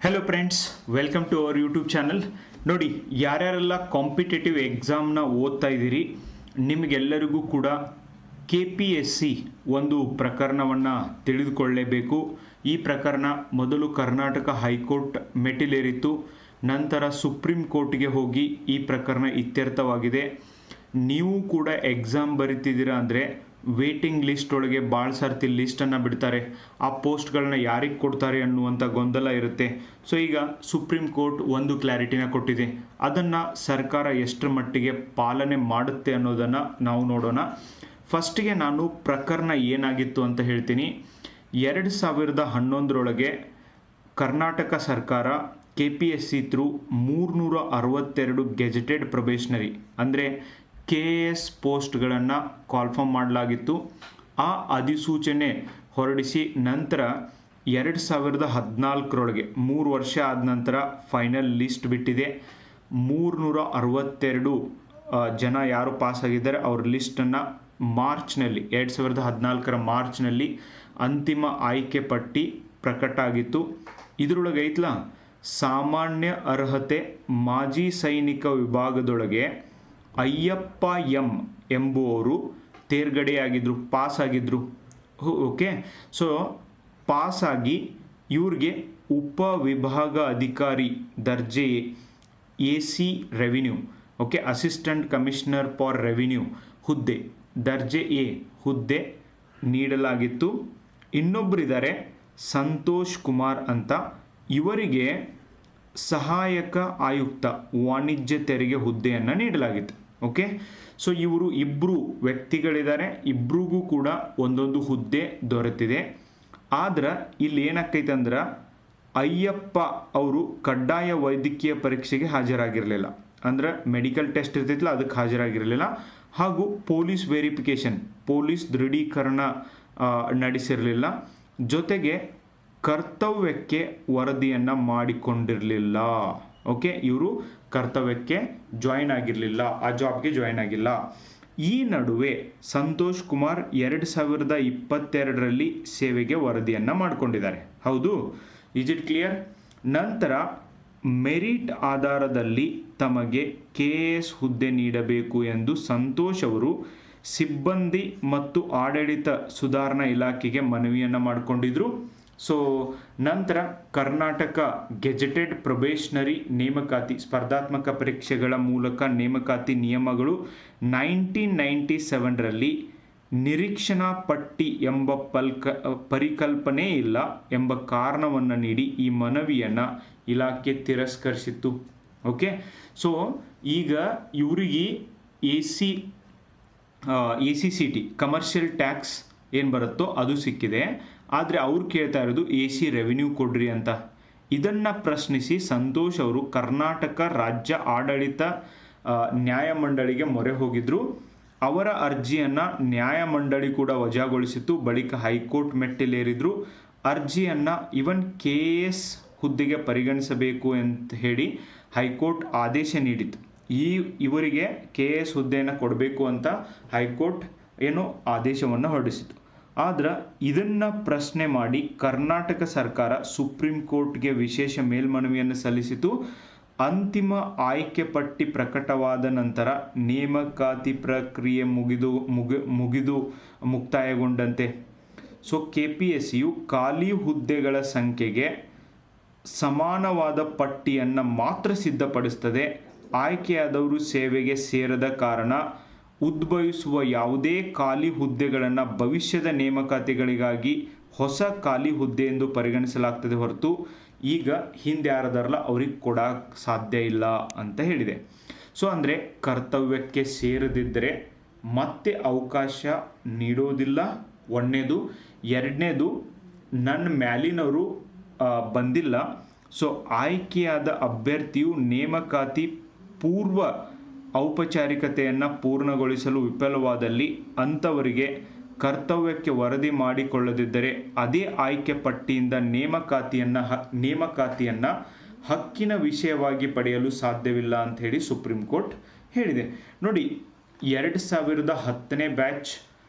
Hello friends, welcome to our YouTube channel. ನೋಡಿ, ಯಾರ್ಯಾರೆಲ್ಲ competitive ಎಕ್ಸಾಮ್ನ ಓದ್ತಾ ಇದ್ದೀರಿ, ನಿಮಗೆಲ್ಲರಿಗೂ ಕೂಡ KPSC ಒಂದು ಪ್ರಕರಣವನ್ನು ತಿಳಿದುಕೊಳ್ಳಲೇಬೇಕು. ಈ ಪ್ರಕರಣ ಮೊದಲು ಕರ್ನಾಟಕ ಹೈಕೋರ್ಟ್ ಮೆಟ್ಟಿಲೇರಿತ್ತು, ನಂತರ ಸುಪ್ರೀಂ ಕೋರ್ಟ್ಗೆ ಹೋಗಿ ಈ ಪ್ರಕರಣ ಇತ್ಯರ್ಥವಾಗಿದೆ. ನೀವು ಕೂಡ ಎಕ್ಸಾಮ್ ಬರಿತಿದ್ದೀರಾ ಅಂದರೆ ವೇಟಿಂಗ್ ಲಿಸ್ಟ್ ಒಳಗೆ ಭಾಳ ಸರ್ತಿ ಲಿಸ್ಟನ್ನು ಬಿಡ್ತಾರೆ. ಆ ಪೋಸ್ಟ್ಗಳನ್ನ ಯಾರಿಗೆ ಕೊಡ್ತಾರೆ ಅನ್ನುವಂಥ ಗೊಂದಲ ಇರುತ್ತೆ. ಸೊ ಈಗ ಸುಪ್ರೀಂ ಕೋರ್ಟ್ ಒಂದು ಕ್ಲಾರಿಟಿನ ಕೊಟ್ಟಿದೆ. ಅದನ್ನು ಸರ್ಕಾರ ಎಷ್ಟರ ಮಟ್ಟಿಗೆ ಪಾಲನೆ ಮಾಡುತ್ತೆ ಅನ್ನೋದನ್ನು ನಾವು ನೋಡೋಣ. ಫಸ್ಟಿಗೆ ನಾನು ಪ್ರಕರಣ ಏನಾಗಿತ್ತು ಅಂತ ಹೇಳ್ತೀನಿ. 2011 ಕರ್ನಾಟಕ ಸರ್ಕಾರ KPSC ಥ್ರೂ 362 ಗೆಜೆಟೆಡ್ ಪ್ರೊಬೇಷನರಿ ಅಂದರೆ KS ಪೋಸ್ಟ್ಗಳನ್ನು ಕಾಲ್ಫಾರ್ಮ್ ಮಾಡಲಾಗಿತ್ತು. ಆ ಅಧಿಸೂಚನೆ ಹೊರಡಿಸಿ ನಂತರ 2014 3 ವರ್ಷ ಆದ ನಂತರ ಫೈನಲ್ ಲಿಸ್ಟ್ ಬಿಟ್ಟಿದೆ. 362 ಜನ ಯಾರು ಪಾಸ್ ಆಗಿದ್ದಾರೆ ಅವ್ರ ಲಿಸ್ಟನ್ನು ಮಾರ್ಚ್ನಲ್ಲಿ 2014 ಮಾರ್ಚ್ನಲ್ಲಿ ಅಂತಿಮ ಆಯ್ಕೆ ಪಟ್ಟಿ ಪ್ರಕಟ ಆಗಿತ್ತು. ಇದರೊಳಗೆ ಐತ್ಲ ಸಾಮಾನ್ಯ ಅರ್ಹತೆ ಮಾಜಿ ಸೈನಿಕ ವಿಭಾಗದೊಳಗೆ ಅಯ್ಯಪ್ಪ ಎಂ ಎಂಬುವವರು ತೇರ್ಗಡೆಯಾಗಿದ್ದರು, ಪಾಸ್ ಆಗಿದ್ದರು. ಓಕೆ, ಸೊ ಪಾಸಾಗಿ ಇವ್ರಿಗೆ ಉಪವಿಭಾಗ ಅಧಿಕಾರಿ ದರ್ಜೆ AC revenue, okay, assistant commissioner for revenue ಹುದ್ದೆ ದರ್ಜೆ A ಹುದ್ದೆ ನೀಡಲಾಗಿತ್ತು. ಇನ್ನೊಬ್ಬರಿದ್ದಾರೆ ಸಂತೋಷ್ ಕುಮಾರ್ ಅಂತ, ಇವರಿಗೆ ಸಹಾಯಕ ಆಯುಕ್ತ ವಾಣಿಜ್ಯ ತೆರಿಗೆ ಹುದ್ದೆಯನ್ನು ನೀಡಲಾಗಿತ್ತು. ಓಕೆ, ಸೊ ಇವರು ಇಬ್ಬರು ವ್ಯಕ್ತಿಗಳಿದ್ದಾರೆ, ಇಬ್ರಿಗೂ ಕೂಡ ಒಂದೊಂದು ಹುದ್ದೆ ದೊರೆತಿದೆ. ಆದ್ರೆ ಇಲ್ಲಿ ಏನಾಗ್ತೈತೆ ಅಂದ್ರೆ ಅಯ್ಯಪ್ಪ ಅವರು ಕಡ್ಡಾಯ ವೈದ್ಯಕೀಯ ಪರೀಕ್ಷೆಗೆ ಹಾಜರಾಗಿರಲಿಲ್ಲ, ಅಂದ್ರೆ ಮೆಡಿಕಲ್ ಟೆಸ್ಟ್ ಇರ್ತೈತಿಲ್ಲ ಅದಕ್ಕೆ ಹಾಜರಾಗಿರಲಿಲ್ಲ. ಹಾಗೂ ಪೊಲೀಸ್ ವೆರಿಫಿಕೇಷನ್, ಪೊಲೀಸ್ ದೃಢೀಕರಣ ನಡೆಸಿರಲಿಲ್ಲ. ಜೊತೆಗೆ ಕರ್ತವ್ಯಕ್ಕೆ ವರದಿಯನ್ನು ಮಾಡಿಕೊಂಡಿರಲಿಲ್ಲ. ಓಕೆ, ಇವರು ಕರ್ತವ್ಯಕ್ಕೆ ಜಾಯಿನ್ ಆಗಿರಲಿಲ್ಲ, ಆ ಜಾಬ್ಗೆ ಜಾಯಿನ್ ಆಗಿಲ್ಲ. ಈ ನಡುವೆ ಸಂತೋಷ್ ಕುಮಾರ್ 2022 ಸೇವೆಗೆ ವರದಿಯನ್ನು ಮಾಡಿಕೊಂಡಿದ್ದಾರೆ. ಹೌದು, ಇಸ್ ಇಟ್ ಕ್ಲಿಯರ್? ನಂತರ ಮೆರಿಟ್ ಆಧಾರದಲ್ಲಿ ತಮಗೆ KS ಹುದ್ದೆ ನೀಡಬೇಕು ಎಂದು ಸಂತೋಷ್ ಅವರು ಸಿಬ್ಬಂದಿ ಮತ್ತು ಆಡಳಿತ ಸುಧಾರಣಾ ಇಲಾಖೆಗೆ ಮನವಿಯನ್ನು ಮಾಡಿಕೊಂಡಿದ್ರು. ಸೊ ನಂತರ ಕರ್ನಾಟಕ ಗೆಜೆಟೆಡ್ ಪ್ರೊಬೇಷನರಿ ನೇಮಕಾತಿ ಸ್ಪರ್ಧಾತ್ಮಕ ಪರೀಕ್ಷೆಗಳ ಮೂಲಕ ನೇಮಕಾತಿ ನಿಯಮಗಳು 1997 ನಿರೀಕ್ಷಣಾ ಪಟ್ಟಿ ಎಂಬ ಪರಿಕಲ್ಪನೆ ಇಲ್ಲ ಎಂಬ ಕಾರಣವನ್ನು ನೀಡಿ ಈ ಮನವಿಯನ್ನು ಇಲಾಖೆ ತಿರಸ್ಕರಿಸಿತ್ತು. ಓಕೆ, ಸೊ ಈಗ ಇವರಿಗೆ ACCT ಕಮರ್ಷಿಯಲ್ ಟ್ಯಾಕ್ಸ್ ಏನು ಬರುತ್ತೋ ಅದು ಸಿಕ್ಕಿದೆ. ಆದರೆ ಅವ್ರು ಕೇಳ್ತಾ ಇರೋದು AC ರೆವಿನ್ಯೂ ಕೊಡ್ರಿ ಅಂತ. ಇದನ್ನು ಪ್ರಶ್ನಿಸಿ ಸಂತೋಷ್ ಅವರು ಕರ್ನಾಟಕ ರಾಜ್ಯ ಆಡಳಿತ ನ್ಯಾಯಮಂಡಳಿಗೆ ಮೊರೆ ಹೋಗಿದ್ರು. ಅವರ ಅರ್ಜಿಯನ್ನು ನ್ಯಾಯಮಂಡಳಿ ಕೂಡ ವಜಾಗೊಳಿಸಿತ್ತು. ಬಳಿಕ ಹೈಕೋರ್ಟ್ ಮೆಟ್ಟಿಲೇರಿದ್ರು. ಅರ್ಜಿಯನ್ನು ಇವನ್ KS ಹುದ್ದೆಗೆ ಪರಿಗಣಿಸಬೇಕು ಅಂತ ಹೇಳಿ ಹೈಕೋರ್ಟ್ ಆದೇಶ ನೀಡಿತು. ಇವರಿಗೆ KS ಹುದ್ದೆಯನ್ನು ಕೊಡಬೇಕು ಅಂತ ಹೈಕೋರ್ಟ್ ಆದೇಶವನ್ನು ಹೊರಡಿಸಿತು. ಆದ್ರೆ ಇದನ್ನು ಪ್ರಶ್ನೆ ಮಾಡಿ ಕರ್ನಾಟಕ ಸರ್ಕಾರ ಸುಪ್ರೀಂ ಕೋರ್ಟ್ಗೆ ವಿಶೇಷ ಮೇಲ್ಮನವಿಯನ್ನು ಸಲ್ಲಿಸಿತು. ಅಂತಿಮ ಆಯ್ಕೆ ಪಟ್ಟಿ ಪ್ರಕಟವಾದ ನಂತರ ನೇಮಕಾತಿ ಪ್ರಕ್ರಿಯೆ ಮುಕ್ತಾಯಗೊಂಡಂತೆ ಸೊ KPSCಯು ಖಾಲಿ ಹುದ್ದೆಗಳ ಸಂಖ್ಯೆಗೆ ಸಮಾನವಾದ ಪಟ್ಟಿಯನ್ನು ಮಾತ್ರ ಸಿದ್ಧಪಡಿಸುತ್ತದೆ. ಆಯ್ಕೆಯಾದವರು ಸೇವೆಗೆ ಸೇರದ ಕಾರಣ ಉದ್ಭವಿಸುವ ಯಾವುದೇ ಖಾಲಿ ಹುದ್ದೆಗಳನ್ನು ಭವಿಷ್ಯದ ನೇಮಕಾತಿಗಳಿಗಾಗಿ ಹೊಸ ಖಾಲಿ ಹುದ್ದೆ ಎಂದು ಪರಿಗಣಿಸಲಾಗ್ತದೆ ಹೊರತು ಈಗ ಹಿಂದೆ ಯಾರದಾರಲ್ಲ ಅವ್ರಿಗೆ ಕೊಡೋಕ್ಕೆ ಸಾಧ್ಯ ಇಲ್ಲ ಅಂತ ಹೇಳಿದೆ. ಸೊ ಅಂದರೆ ಕರ್ತವ್ಯಕ್ಕೆ ಸೇರದಿದ್ದರೆ ಮತ್ತೆ ಅವಕಾಶ ನೀಡೋದಿಲ್ಲ, ಒಂದನೇದು. ಎರಡನೇದು, ನನ್ನ ಮ್ಯಾಲಿನವರು ಬಂದಿಲ್ಲ, ಸೊ ಆಯ್ಕೆಯಾದ ಅಭ್ಯರ್ಥಿಯು ನೇಮಕಾತಿ ಪೂರ್ವ ಔಪಚಾರಿಕತೆಯನ್ನು ಪೂರ್ಣಗೊಳಿಸಲು ವಿಫಲವಾದಲ್ಲಿ ಅಂಥವರಿಗೆ ಕರ್ತವ್ಯಕ್ಕೆ ವರದಿ ಮಾಡಿಕೊಳ್ಳದಿದ್ದರೆ ಅದೇ ಆಯ್ಕೆ ಪಟ್ಟಿಯಿಂದ ನೇಮಕಾತಿಯನ್ನು ಹಕ್ಕಿನ ವಿಷಯವಾಗಿ ಪಡೆಯಲು ಸಾಧ್ಯವಿಲ್ಲ ಅಂತ ಹೇಳಿ ಸುಪ್ರೀಂ ಕೋರ್ಟ್ ಹೇಳಿದೆ. ನೋಡಿ, 2010 ಬ್ಯಾಚ್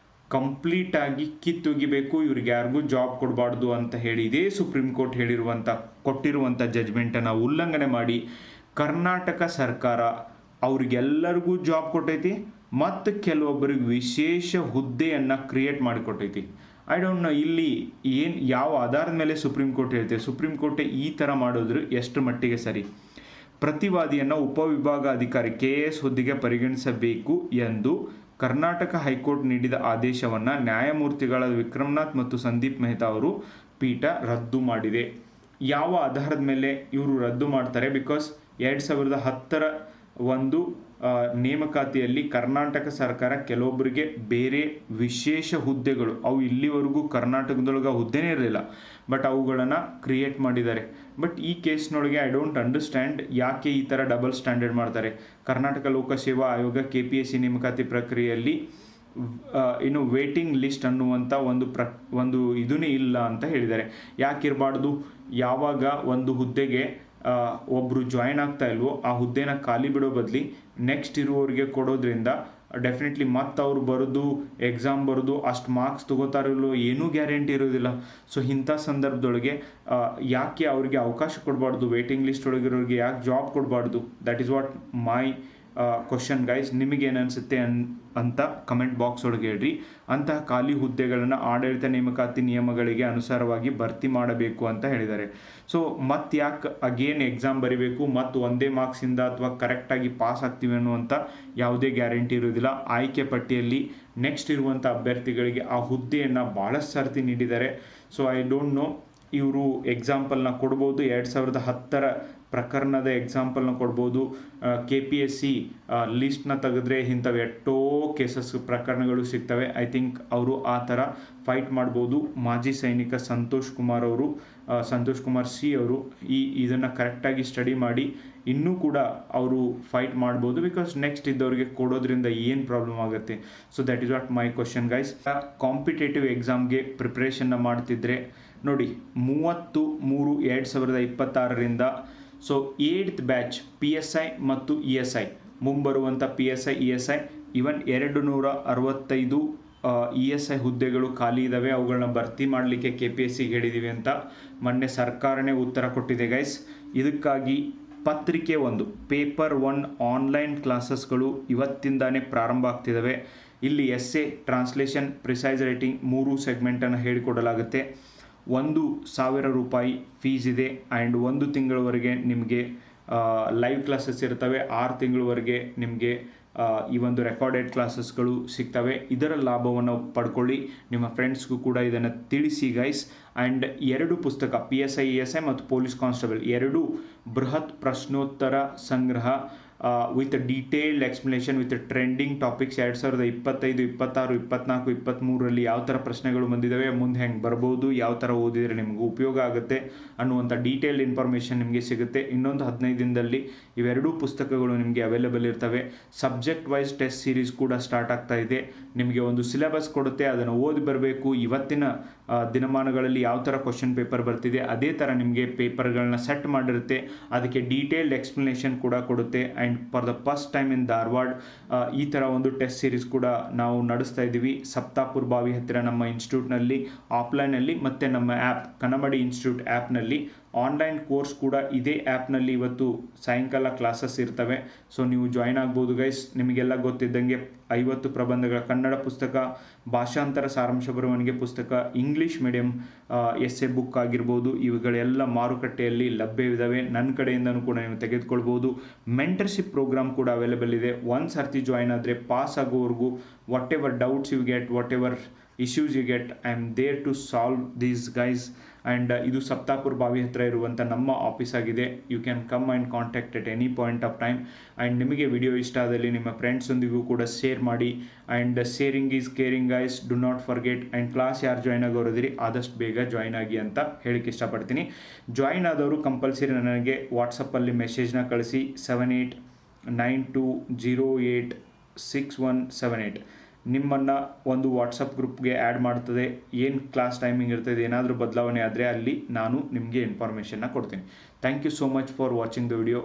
ಕಂಪ್ಲೀಟಾಗಿ ಕಿತ್ತೊಗಿಬೇಕು, ಇವ್ರಿಗೆ ಯಾರಿಗೂ ಜಾಬ್ ಕೊಡಬಾರ್ದು ಅಂತ ಹೇಳಿ ಇದೇ ಸುಪ್ರೀಂ ಕೋರ್ಟ್ ಕೊಟ್ಟಿರುವಂಥ ಜಜ್ಮೆಂಟನ್ನು ಉಲ್ಲಂಘನೆ ಮಾಡಿ ಕರ್ನಾಟಕ ಸರ್ಕಾರ ಅವ್ರಿಗೆಲ್ಲರಿಗೂ ಜಾಬ್ ಕೊಟ್ಟೈತಿ ಮತ್ತು ಕೆಲವೊಬ್ಬರಿಗೆ ವಿಶೇಷ ಹುದ್ದೆಯನ್ನು ಕ್ರಿಯೇಟ್ ಮಾಡಿಕೊಟ್ಟೈತಿ. ಐ ಡೋಂಟ್ ನೋ ಇಲ್ಲಿ ಯಾವ ಆಧಾರದ ಮೇಲೆ ಸುಪ್ರೀಂ ಕೋರ್ಟ್ ಹೇಳ್ತೇವೆ. ಸುಪ್ರೀಂ ಕೋರ್ಟ್ ಈ ಥರ ಮಾಡೋದ್ರು ಎಷ್ಟು ಮಟ್ಟಿಗೆ ಸರಿ? ಪ್ರತಿವಾದಿಯನ್ನು ಉಪವಿಭಾಗಾಧಿಕಾರಿ KS ಹುದ್ದೆಗೆ ಪರಿಗಣಿಸಬೇಕು ಎಂದು ಕರ್ನಾಟಕ ಹೈಕೋರ್ಟ್ ನೀಡಿದ ಆದೇಶವನ್ನು ನ್ಯಾಯಮೂರ್ತಿಗಳಾದ ವಿಕ್ರಮನಾಥ್ ಮತ್ತು ಸಂದೀಪ್ ಮೆಹ್ತಾ ಅವರು ಪೀಠ ರದ್ದು ಮಾಡಿದೆ. ಯಾವ ಆಧಾರದ ಮೇಲೆ ಇವರು ರದ್ದು ಮಾಡ್ತಾರೆ? ಬಿಕಾಸ್ 2010ರ ಒಂದು ನೇಮಕಾತಿಯಲ್ಲಿ ಕರ್ನಾಟಕ ಸರ್ಕಾರ ಕೆಲವೊಬ್ಬರಿಗೆ ಬೇರೆ ವಿಶೇಷ ಹುದ್ದೆಗಳು, ಅವು ಇಲ್ಲಿವರೆಗೂ ಕರ್ನಾಟಕದೊಳಗೆ ಹುದ್ದೆನೇ ಇರಲಿಲ್ಲ, ಬಟ್ ಅವುಗಳನ್ನು ಕ್ರಿಯೇಟ್ ಮಾಡಿದ್ದಾರೆ. ಬಟ್ ಈ ಕೇಸ್ನೊಳಗೆ ಐ ಡೋಂಟ್ ಅಂಡರ್ಸ್ಟ್ಯಾಂಡ್ ಯಾಕೆ ಈ ಥರ ಡಬಲ್ ಸ್ಟ್ಯಾಂಡರ್ಡ್ ಮಾಡ್ತಾರೆ. ಕರ್ನಾಟಕ ಲೋಕಸೇವಾ ಆಯೋಗ KPSC ನೇಮಕಾತಿ ಪ್ರಕ್ರಿಯೆಯಲ್ಲಿ ಇನ್ನು ವೇಟಿಂಗ್ ಲಿಸ್ಟ್ ಅನ್ನುವಂಥ ಒಂದು ಇದನ್ನೇ ಇಲ್ಲ ಅಂತ ಹೇಳಿದ್ದಾರೆ. ಯಾಕಿರಬಾರ್ದು? ಯಾವಾಗ ಒಂದು ಹುದ್ದೆಗೆ ಒಬ್ಬರು ಜಾಯ್ನ್ ಆಗ್ತಾ ಇಲ್ವೋ ಆ ಹುದ್ದೆನ ಖಾಲಿ ಬಿಡೋ ಬದಲಿ ನೆಕ್ಸ್ಟ್ ಇರುವವರಿಗೆ ಕೊಡೋದ್ರಿಂದ ಡೆಫಿನೆಟ್ಲಿ ಮತ್ತೆ ಅವ್ರು ಬರೋದು ಎಕ್ಸಾಮ್ ಬರೋದು ಅಷ್ಟು ಮಾರ್ಕ್ಸ್ ತೊಗೋತಾರಿಲ್ಲೋ ಏನೂ ಗ್ಯಾರಂಟಿ ಇರೋದಿಲ್ಲ. ಸೊ ಇಂಥ ಸಂದರ್ಭದೊಳಗೆ ಯಾಕೆ ಅವ್ರಿಗೆ ಅವಕಾಶ ಕೊಡಬಾರ್ದು? ವೇಟಿಂಗ್ ಲಿಸ್ಟ್ ಒಳಗಿರೋರಿಗೆ ಯಾಕೆ ಜಾಬ್ ಕೊಡಬಾರ್ದು? That is what my question guys. ನಿಮಗೇನು ಅನಿಸುತ್ತೆ ಅಂತ ಕಮೆಂಟ್ ಬಾಕ್ಸ್ ಒಳಗೆ ಹೇಳ್ರಿ. ಅಂತಹ ಖಾಲಿ ಹುದ್ದೆಗಳನ್ನು ಆಡಳಿತ ನೇಮಕಾತಿ ನಿಯಮಗಳಿಗೆ ಅನುಸಾರವಾಗಿ ಭರ್ತಿ ಮಾಡಬೇಕು ಅಂತ ಹೇಳಿದ್ದಾರೆ. ಸೊ ಮತ್ತೆ ಯಾಕೆ ಅಗೇನ್ ಎಕ್ಸಾಮ್ ಬರೀಬೇಕು, ಮತ್ತು ಒಂದೇ ಮಾರ್ಕ್ಸಿಂದ ಅಥವಾ ಕರೆಕ್ಟಾಗಿ ಪಾಸ್ ಆಗ್ತೀವಿ ಅನ್ನುವಂಥ ಯಾವುದೇ ಗ್ಯಾರಂಟಿ ಇರೋದಿಲ್ಲ. ಆಯ್ಕೆ ಪಟ್ಟಿಯಲ್ಲಿ ನೆಕ್ಸ್ಟ್ ಇರುವಂಥ ಅಭ್ಯರ್ಥಿಗಳಿಗೆ ಆ ಹುದ್ದೆಯನ್ನು ಭಾಳಷ್ಟು ಸರ್ತಿ ನೀಡಿದ್ದಾರೆ. ಸೊ ಐ ಡೋಂಟ್ ನೋ, ಇವರು ಎಕ್ಸಾಂಪಲ್ನ ಕೊಡ್ಬೋದು. 2010ರ ಪ್ರಕರಣದ ಎಕ್ಸಾಂಪಲ್ನ ಕೊಡ್ಬೋದು. KPSC ಲಿಸ್ಟ್ನ ತೆಗೆದ್ರೆ ಇಂಥವು ಎಷ್ಟೋ ಕೇಸಸ್ ಪ್ರಕರಣಗಳು ಸಿಗ್ತವೆ. ಐ ಥಿಂಕ್ ಅವರು ಆ ಥರ ಫೈಟ್ ಮಾಡ್ಬೋದು. ಮಾಜಿ ಸೈನಿಕ ಸಂತೋಷ್ ಕುಮಾರ್ ಸಿ ಅವರು ಇದನ್ನು ಕರೆಕ್ಟಾಗಿ ಸ್ಟಡಿ ಮಾಡಿ ಇನ್ನೂ ಕೂಡ ಅವರು ಫೈಟ್ ಮಾಡ್ಬೋದು. ಬಿಕಾಸ್ ನೆಕ್ಸ್ಟ್ ಇದ್ದವ್ರಿಗೆ ಕೊಡೋದ್ರಿಂದ ಏನು ಪ್ರಾಬ್ಲಮ್ ಆಗುತ್ತೆ? So that is what my question guys. Competitive ಎಕ್ಸಾಮ್ಗೆ ಪ್ರಿಪ್ರೇಷನ್ನ ಮಾಡ್ತಿದ್ರೆ ನೋಡಿ, 30/3/2026ರಿಂದ ಸೊ 8th ಬ್ಯಾಚ್ PSI ಮತ್ತು ESI ಮುಂಬರುವಂಥ PSI ESI ಇವನ್ 265 ESI ಹುದ್ದೆಗಳು ಖಾಲಿ ಇದ್ದಾವೆ. ಅವುಗಳನ್ನ ಭರ್ತಿ ಮಾಡಲಿಕ್ಕೆ KPSCಗೆ ಹೇಳಿದ್ದೀವಿ ಅಂತ ಮೊನ್ನೆ ಸರ್ಕಾರನೇ ಉತ್ತರ ಕೊಟ್ಟಿದೆ ಗೈಸ್. ಇದಕ್ಕಾಗಿ ಪತ್ರಿಕೆ 1 ಪೇಪರ್ 1 ಆನ್ಲೈನ್ ಕ್ಲಾಸಸ್ಗಳು ಇವತ್ತಿಂದಾನೇ ಪ್ರಾರಂಭ ಆಗ್ತಿದ್ದಾವೆ. ಇಲ್ಲಿ ಎಸ್ಸೆ, ಟ್ರಾನ್ಸ್ಲೇಷನ್, ಪ್ರಿಸೈಸ್ ರೈಟಿಂಗ್ 3 ಸೆಗ್ಮೆಂಟನ್ನು ಹೇಳಿಕೊಡಲಾಗುತ್ತೆ. 1,000 ರೂಪಾಯಿ ಫೀಸ್ ಇದೆ. ಆ್ಯಂಡ್ 1 ತಿಂಗಳವರೆಗೆ ನಿಮಗೆ ಲೈವ್ ಕ್ಲಾಸಸ್ ಇರ್ತವೆ. 6 ತಿಂಗಳವರೆಗೆ ನಿಮಗೆ ಈ ಒಂದು ರೆಕಾರ್ಡೆಡ್ ಕ್ಲಾಸಸ್ಗಳು ಸಿಗ್ತವೆ. ಇದರ ಲಾಭವನ್ನು ಪಡ್ಕೊಳ್ಳಿ. ನಿಮ್ಮ ಫ್ರೆಂಡ್ಸ್ಗೂ ಕೂಡ ಇದನ್ನು ತಿಳಿಸಿ ಗೈಸ್. ಆ್ಯಂಡ್ 2 ಪುಸ್ತಕ PSI ESI ಮತ್ತು ಪೊಲೀಸ್ ಕಾನ್ಸ್ಟೇಬಲ್ 2 ಬೃಹತ್ ಪ್ರಶ್ನೋತ್ತರ ಸಂಗ್ರಹ with detailed explanation with trending topics 2025, 26, 24, 23ರಲ್ಲಿ ಯಾವ ಥರ ಪ್ರಶ್ನೆಗಳು ಬಂದಿದ್ದಾವೆ, ಮುಂದೆ ಹೆಂಗೆ ಬರ್ಬೋದು, ಯಾವ ಥರ ಓದಿದರೆ ನಿಮಗೂ ಉಪಯೋಗ ಆಗುತ್ತೆ ಅನ್ನುವಂಥ ಡೀಟೇಲ್ಡ್ ಇನ್ಫಾರ್ಮೇಷನ್ ನಿಮಗೆ ಸಿಗುತ್ತೆ. ಇನ್ನೊಂದು 15 ದಿನದಲ್ಲಿ ಇವೆರಡೂ ಪುಸ್ತಕಗಳು ನಿಮಗೆ ಅವೈಲೇಬಲ್ ಇರ್ತವೆ. ಸಬ್ಜೆಕ್ಟ್ ವೈಸ್ ಟೆಸ್ಟ್ ಸೀರೀಸ್ ಕೂಡ ಸ್ಟಾರ್ಟ್ ಆಗ್ತಾ ಇದೆ. ನಿಮಗೆ ಒಂದು ಸಿಲೆಬಸ್ ಕೊಡುತ್ತೆ, ಅದನ್ನು ಓದಿ ಬರಬೇಕು. ಇವತ್ತಿನ ದಿನಮಾನಗಳಲ್ಲಿ ಯಾವ ಥರ ಕ್ವಶನ್ ಪೇಪರ್ ಬರ್ತಿದೆ ಅದೇ ಥರ ನಿಮಗೆ ಪೇಪರ್ಗಳನ್ನ ಸೆಟ್ ಮಾಡಿರುತ್ತೆ. ಅದಕ್ಕೆ ಡೀಟೇಲ್ಡ್ ಎಕ್ಸ್ಪ್ಲನೇಷನ್ ಕೂಡ ಕೊಡುತ್ತೆ. And for the first time in Dharwad ಈ ಥರ ಒಂದು ಟೆಸ್ಟ್ ಸೀರೀಸ್ ಕೂಡ ನಾವು ನಡೆಸ್ತಾ ಇದ್ದೀವಿ. ಸಪ್ತಾಪುರ ಬಾವಿ ಹತ್ತಿರ ನಮ್ಮ ಇನ್ಸ್ಟಿಟ್ಯೂಟ್ನಲ್ಲಿ ಆಫ್ಲೈನಲ್ಲಿ ಮತ್ತು ನಮ್ಮ ಆ್ಯಪ್ ಕನ್ನಂಬಾಡಿ ಇನ್ಸ್ಟಿಟ್ಯೂಟ್ ಆ್ಯಪ್ನಲ್ಲಿ ಆನ್ಲೈನ್ ಕೋರ್ಸ್ ಕೂಡ ಇದೇ ಆ್ಯಪ್ನಲ್ಲಿ ಇವತ್ತು ಸಾಯಂಕಾಲ ಕ್ಲಾಸಸ್ ಇರ್ತವೆ. ಸೊ ನೀವು ಜಾಯ್ನ್ ಆಗ್ಬೋದು ಗೈಸ್. ನಿಮಗೆಲ್ಲ ಗೊತ್ತಿದ್ದಂಗೆ 50 ಪ್ರಬಂಧಗಳ ಕನ್ನಡ ಪುಸ್ತಕ, ಭಾಷಾಂತರ ಸಾರಾಂಶ ಬರವಣಿಗೆ ಪುಸ್ತಕ, ಇಂಗ್ಲೀಷ್ ಮೀಡಿಯಂ ಎಸ್ಸೆ ಬುಕ್ ಆಗಿರ್ಬೋದು, ಇವುಗಳೆಲ್ಲ ಮಾರುಕಟ್ಟೆಯಲ್ಲಿ ಲಭ್ಯವಿದ್ದಾವೆ. ನನ್ನ ಕಡೆಯಿಂದನೂ ಕೂಡ ನೀವು ತೆಗೆದುಕೊಳ್ಬೋದು. ಮೆಂಟರ್ಶಿಪ್ ಪ್ರೋಗ್ರಾಮ್ ಕೂಡ ಅವೈಲೇಬಲ್ ಇದೆ. ಒಂದು ಸರ್ತಿ ಜಾಯ್ನ್ ಆದರೆ ಪಾಸ್ ಆಗೋವರೆಗೂ whatever doubts you get, whatever issues you get, I am there to solve these guys. And ಇದು ಸಪ್ತಾಪುರ ಬಾವಿ ಹತ್ರ ಇರುವಂಥ ನಮ್ಮ ಆಫೀಸ್ ಆಗಿದೆ. You can come and contact at any point of time. And ನಿಮಗೆ video ಇಷ್ಟ ಆದಲ್ಲಿ ನಿಮ್ಮ ಫ್ರೆಂಡ್ಸೊಂದಿಗೂ ಕೂಡ ಶೇರ್ ಮಾಡಿ. And sharing is caring guys, do not forget. And class ಯಾರು ಜಾಯ್ನ್ ಆಗೋರಿದ್ದೀರಿ ಆದಷ್ಟು ಬೇಗ ಜಾಯ್ನ್ ಆಗಿ ಅಂತ ಹೇಳಿಕ್ಕೆ ಇಷ್ಟಪಡ್ತೀನಿ. ಜಾಯ್ನ್ ಆದವರು ಕಂಪಲ್ಸರಿ ನನಗೆ ವಾಟ್ಸಪ್ಪಲ್ಲಿ ಮೆಸೇಜ್ನ ಕಳಿಸಿ 7892086178 ನಿಮ್ಮನ್ನು ಒಂದು ವಾಟ್ಸಪ್ ಗ್ರೂಪ್ಗೆ ಆ್ಯಡ್ ಮಾಡ್ತದೆ. ಏನು ಕ್ಲಾಸ್ ಟೈಮಿಂಗ್ ಇರ್ತದೆ, ಏನಾದರೂ ಬದಲಾವಣೆ ಆದರೆ ಅಲ್ಲಿ ನಾನು ನಿಮಗೆ ಇನ್ಫಾರ್ಮೇಷನ್ನ ಕೊಡ್ತೀನಿ. Thank you so much for watching the video.